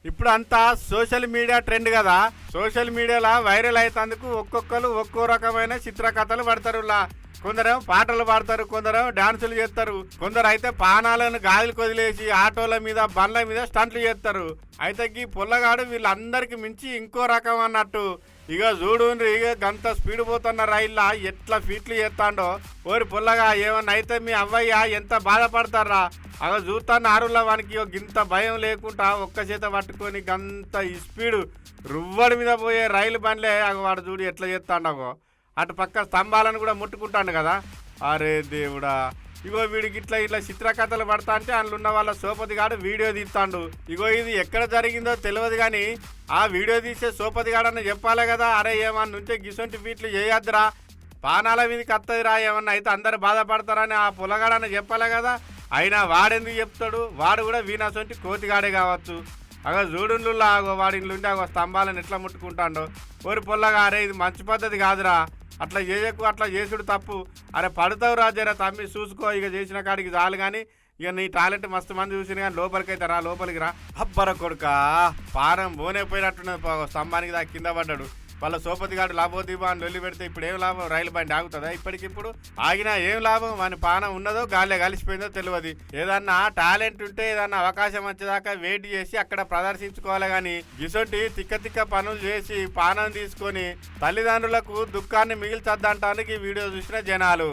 ఇప్పుడు అంతా social media trend కదా. సోషల్ మీడియాలో వైరల్ అవుతందుకు ఒక్కొక్కరు ఒక్కో రకమైన చిత్రకథలు పడతారు. కొందరేమో పాటలు పాడతారు, కొందరేమో డాన్సులు చేస్తారు, కొందరు అయితే పానాలను గాలికి వదిలేసి ఆటోల మీద బండ్ల మీద స్టంట్లు చేస్తారు. అయితే ఈ పుల్లగాడు వీళ్ళందరికి మించి ఇంకో రకం అన్నట్టు. ఇక చూడు ఇక గంత స్పీడ్ పోతున్న రైల్లో ఎట్లా ఫీట్లు చేస్తాడో. ఓరి పుల్లగా ఏమన్నా అయితే మీ అవ్వయ్య ఎంత బాధపడతారా. అగ చూస్తాను ఆరుల వానికి ఇంత భయం లేకుండా ఒక్క చేత పట్టుకొని గంత ఈ స్పీడు రువ్వడి మీద పోయే రైలు బండ్లే అగ వాడు చూడు ఎట్లా చేస్తాడగో. అటు పక్క స్తంభాలను కూడా ముట్టుకుంటాడు కదా. అరే దేవుడా, ఇగో వీడికి ఇట్లా చిత్రకథలు పడతా అంటే అందులో ఉన్న వాళ్ళ సోపతిగాడు వీడియో తీస్తాడు. ఇగో ఇది ఎక్కడ జరిగిందో తెలియదు కానీ ఆ వీడియో తీసే సోపతిగాడని చెప్పాలి కదా. అరే ఏమన్నా ఉంటే గిసొంటి ఫీట్లు చేయొద్దురా, పానాల మీదకి వస్తుందిరా, ఏమన్నా అయితే అందరు బాధపడతారని ఆ పుల్లగాడని చెప్పాలి కదా. అయినా వాడెందుకు చెప్తాడు, వాడు కూడా వీణాసొంటి కోతిగాడే కావచ్చు. అగో చూడులా అగో వాడి ఇంట్లుంటే అగో స్తంభాలను ఎట్లా ముట్టుకుంటాడో. ఓరి పొల్లగా అరే ఇది మంచి పద్ధతి కాదురా, అట్లా చేయకు, అట్లా చేసుడు తప్పు. అరే పడతావు రాజారా తమ్మి చూసుకో, ఇక చేసిన కాడికి చాలు. కానీ ఇక నీ టాలెంట్ మస్తు మంది చూసిన కానీ లోపలికైతే రా, లోపలికి రా. అబ్బర కొడుకా పానం బోనే పోయినట్టున్నది, స్తంభానికి దా కింద పడ్డాడు. వాళ్ళ సోపతి గాడు లాభోదీపా అని వెళ్ళి పెడితే ఇప్పుడు ఏం లాభం, రైలు బండి ఆగుతుందా ఇప్పటికిప్పుడు? ఆగినా ఏం లాభం, మన పానం ఉన్నదో గాలిలో కలిసిపోయిందో తెలియదు. ఏదన్నా టాలెంట్ ఉంటే ఏదన్నా అవకాశం వచ్చేదాకా వెయిట్ చేసి అక్కడ ప్రదర్శించుకోవాలి. కానీ గిసొంటి తిక్క పనులు చేసి పానం తీసుకొని తల్లిదండ్రులకు దుఃఖాన్ని మిగిల్చొద్దంటానికి ఈ వీడియో చూసిన జనాలు.